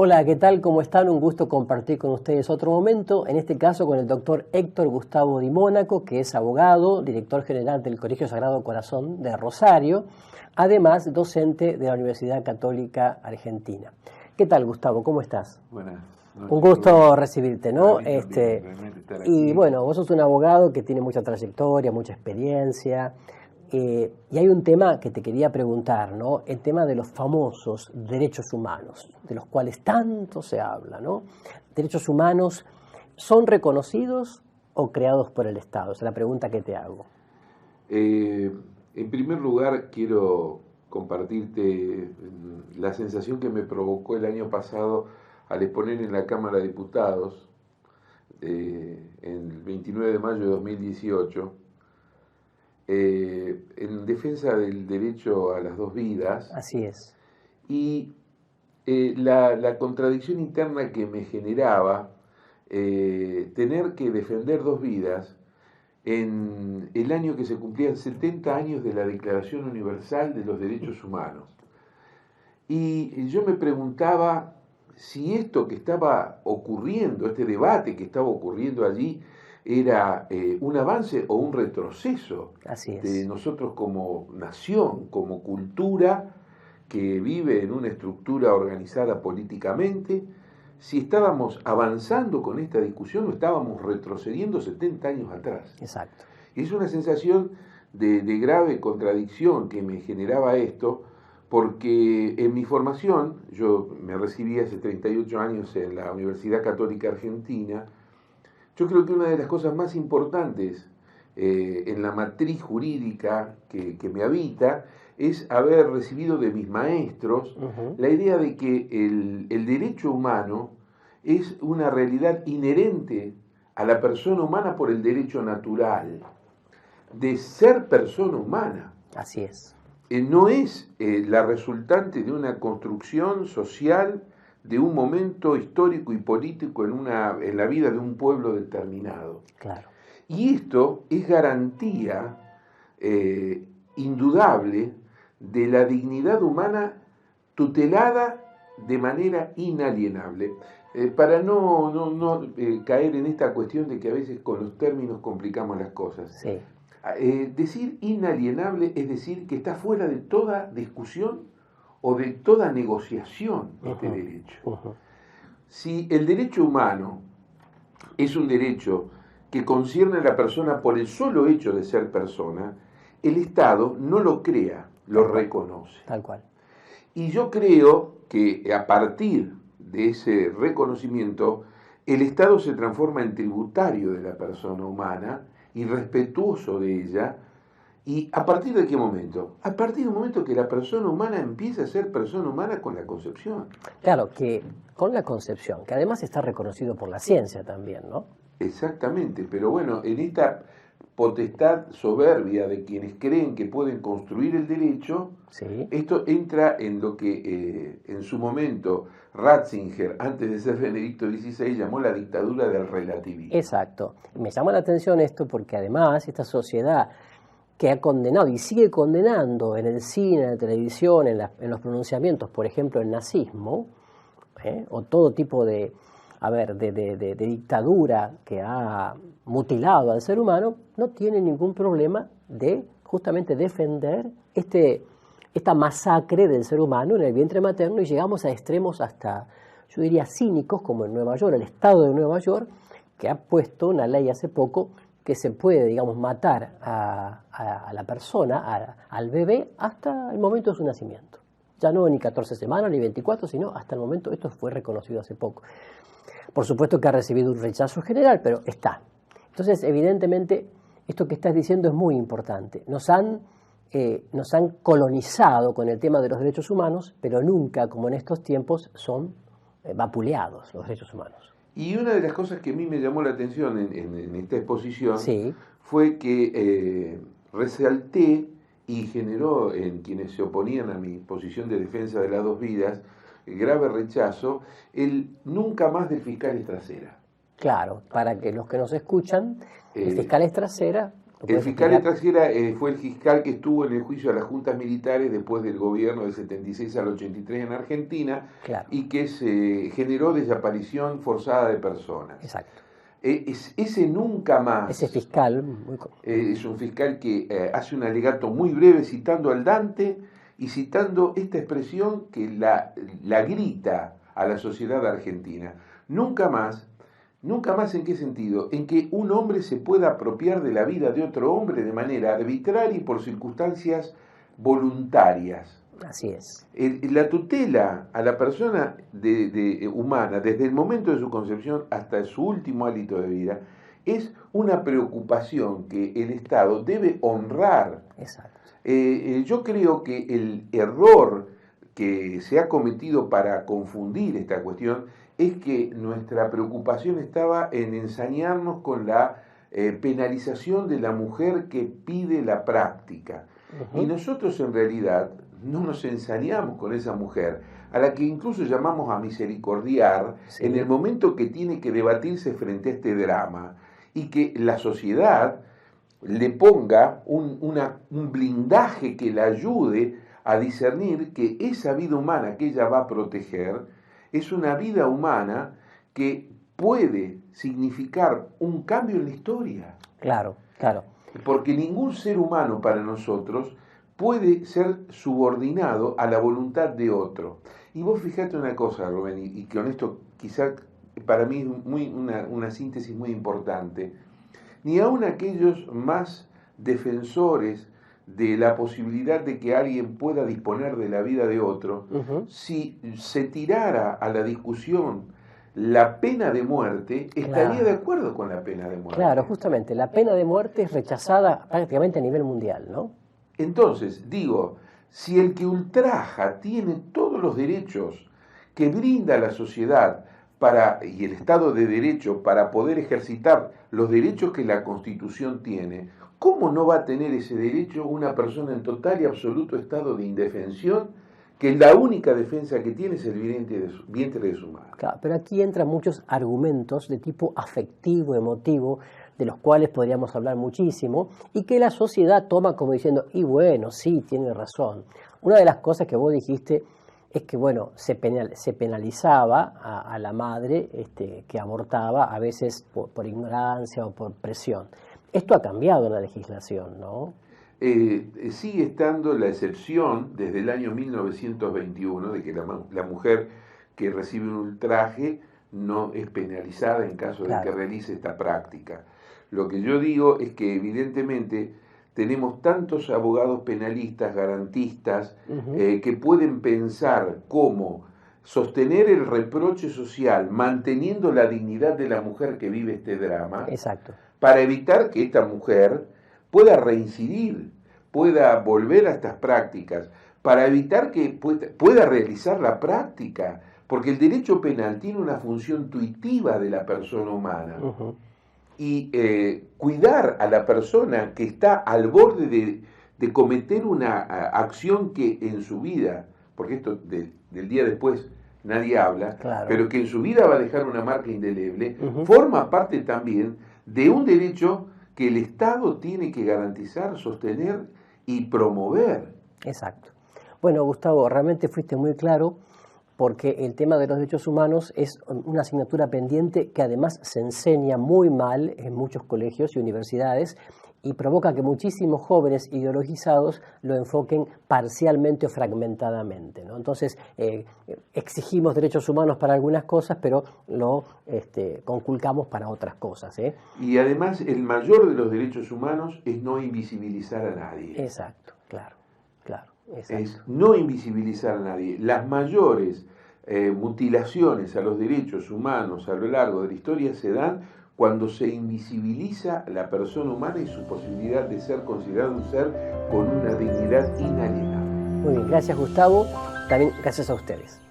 Hola, ¿qué tal? ¿Cómo están? Un gusto compartir con ustedes otro momento, en este caso con el doctor Héctor Gustavo Di Mónaco, que es abogado, director general del Colegio Sagrado Corazón de Rosario, además docente de la Universidad Católica Argentina. ¿Qué tal, Gustavo? ¿Cómo estás? Buenas noches. Un gusto recibirte, ¿no? Para mí también, realmente estar aquí. Y bueno, vos sos un abogado que tiene mucha trayectoria, mucha experiencia. Y hay un tema que te quería preguntar, ¿no? El tema de los famosos derechos humanos, de los cuales tanto se habla, ¿no? ¿Derechos humanos son reconocidos o creados por el Estado? Esa es la pregunta que te hago. En primer lugar, quiero compartirte la sensación que me provocó el año pasado al exponer en la Cámara de Diputados, el 29 de mayo de 2018, en defensa del derecho a las dos vidas. Así es. Y la contradicción interna que me generaba tener que defender dos vidas en el año que se cumplían 70 años de la Declaración Universal de los Derechos Humanos. Y yo me preguntaba si esto que estaba ocurriendo, este debate que estaba ocurriendo allí, era un avance o un retroceso de nosotros como nación, como cultura que vive en una estructura organizada políticamente, si estábamos avanzando con esta discusión o estábamos retrocediendo 70 años atrás. Exacto. Y es una sensación de grave contradicción que me generaba esto, porque en mi formación, yo me recibí hace 38 años en la Universidad Católica Argentina. Yo creo que una de las cosas más importantes en la matriz jurídica que me habita es haber recibido de mis maestros la idea de que el derecho humano es una realidad inherente a la persona humana por el derecho natural, de ser persona humana. Así es. No es la resultante de una construcción social, de un momento histórico y político en la vida de un pueblo determinado. Claro. Y esto es garantía indudable de la dignidad humana tutelada de manera inalienable. Para no caer en esta cuestión de que a veces con los términos complicamos las cosas. Sí. Decir inalienable es decir que está fuera de toda discusión o de toda negociación este derecho. Si el derecho humano es un derecho que concierne a la persona por el solo hecho de ser persona, el Estado no lo crea, lo reconoce. Tal cual. Y yo creo que a partir de ese reconocimiento, el Estado se transforma en tributario de la persona humana y respetuoso de ella. ¿Y a partir de qué momento? A partir del momento que la persona humana empieza a ser persona humana con la concepción. Claro, que con la concepción, que además está reconocido por la ciencia también, ¿no? Exactamente, pero bueno, en esta potestad soberbia de quienes creen que pueden construir el derecho, sí, esto entra en lo que en su momento Ratzinger, antes de ser Benedicto XVI, llamó la dictadura del relativismo. Exacto. Me llama la atención esto porque además esta sociedad que ha condenado y sigue condenando en el cine, en la televisión, en los pronunciamientos, por ejemplo, el nazismo, o todo tipo de dictadura que ha mutilado al ser humano, no tiene ningún problema de justamente defender esta masacre del ser humano en el vientre materno, y llegamos a extremos hasta, yo diría, cínicos, como en Nueva York, el estado de Nueva York, que ha puesto una ley hace poco que se puede, digamos, matar a la persona, al bebé, hasta el momento de su nacimiento. Ya no ni 14 semanas ni 24, sino hasta el momento. Esto fue reconocido hace poco. Por supuesto que ha recibido un rechazo general, pero está. Entonces, evidentemente, esto que estás diciendo es muy importante. Nos han colonizado con el tema de los derechos humanos, pero nunca, como en estos tiempos, son vapuleados los derechos humanos. Y una de las cosas que a mí me llamó la atención en esta exposición sí, fue que resalté y generó en quienes se oponían a mi posición de defensa de las dos vidas grave rechazo, el nunca más del fiscal Estracera. Claro, para que los que nos escuchan, el fiscal Estracera, El fiscal Estrasiera fue el fiscal que estuvo en el juicio a las juntas militares después del gobierno del 76 al 83 en Argentina, claro, y que se generó desaparición forzada de personas. Exacto. Ese nunca más. Ese fiscal. Es un fiscal que hace un alegato muy breve citando al Dante y citando esta expresión que la grita a la sociedad argentina. Nunca más. Nunca más, ¿en qué sentido? En que un hombre se pueda apropiar de la vida de otro hombre de manera arbitraria y por circunstancias voluntarias. Así es. La tutela a la persona humana, desde el momento de su concepción hasta su último hálito de vida, es una preocupación que el Estado debe honrar. Exacto. Yo creo que el error que se ha cometido para confundir esta cuestión es que nuestra preocupación estaba en ensañarnos con la penalización de la mujer que pide la práctica. Y nosotros en realidad no nos ensañamos con esa mujer, a la que incluso llamamos a misericordiar en el momento que tiene que debatirse frente a este drama, y que la sociedad le ponga un blindaje que la ayude a discernir que esa vida humana que ella va a proteger es una vida humana que puede significar un cambio en la historia. Claro, claro. Porque ningún ser humano para nosotros puede ser subordinado a la voluntad de otro. Y vos fijate una cosa, Rubén, y con esto quizá para mí es una síntesis muy importante. Ni aun aquellos más defensores de la posibilidad de que alguien pueda disponer de la vida de otro, si se tirara a la discusión la pena de muerte, estaría de acuerdo con la pena de muerte. Claro, justamente, la pena de muerte es rechazada prácticamente a nivel mundial, ¿no? Entonces, digo, si el que ultraja tiene todos los derechos que brinda la sociedad y el Estado de Derecho para poder ejercitar los derechos que la Constitución tiene, ¿cómo no va a tener ese derecho una persona en total y absoluto estado de indefensión, que la única defensa que tiene es el vientre de su madre? Claro, pero aquí entran muchos argumentos de tipo afectivo, emotivo, de los cuales podríamos hablar muchísimo, y que la sociedad toma como diciendo, y bueno, sí, tiene razón. Una de las cosas que vos dijiste es que, bueno, se penalizaba a la madre que abortaba, a veces por ignorancia o por presión. Esto ha cambiado en la legislación, ¿no? Sigue estando la excepción desde el año 1921 de que la mujer que recibe un ultraje no es penalizada en caso de que realice esta práctica. Lo que yo digo es que evidentemente tenemos tantos abogados penalistas, garantistas, que pueden pensar cómo sostener el reproche social manteniendo la dignidad de la mujer que vive este drama. Exacto. Para evitar que esta mujer pueda reincidir, pueda volver a estas prácticas, para evitar que pueda realizar la práctica, porque el derecho penal tiene una función tuitiva de la persona humana. Y cuidar a la persona que está al borde de cometer una acción que en su vida, porque esto del día después nadie habla, pero que en su vida va a dejar una marca indeleble, forma parte también de un derecho que el Estado tiene que garantizar, sostener y promover. Exacto. Bueno, Gustavo, realmente fuiste muy claro, porque el tema de los derechos humanos es una asignatura pendiente que además se enseña muy mal en muchos colegios y universidades y provoca que muchísimos jóvenes ideologizados lo enfoquen parcialmente o fragmentadamente, ¿no? Entonces, exigimos derechos humanos para algunas cosas, pero lo conculcamos para otras cosas, ¿eh? Y además, el mayor de los derechos humanos es no invisibilizar a nadie. Exacto, claro. Exacto. Es no invisibilizar a nadie. Las mayores mutilaciones a los derechos humanos a lo largo de la historia se dan cuando se invisibiliza la persona humana y su posibilidad de ser considerado un ser con una dignidad inalienable. Muy bien, gracias Gustavo, también gracias a ustedes.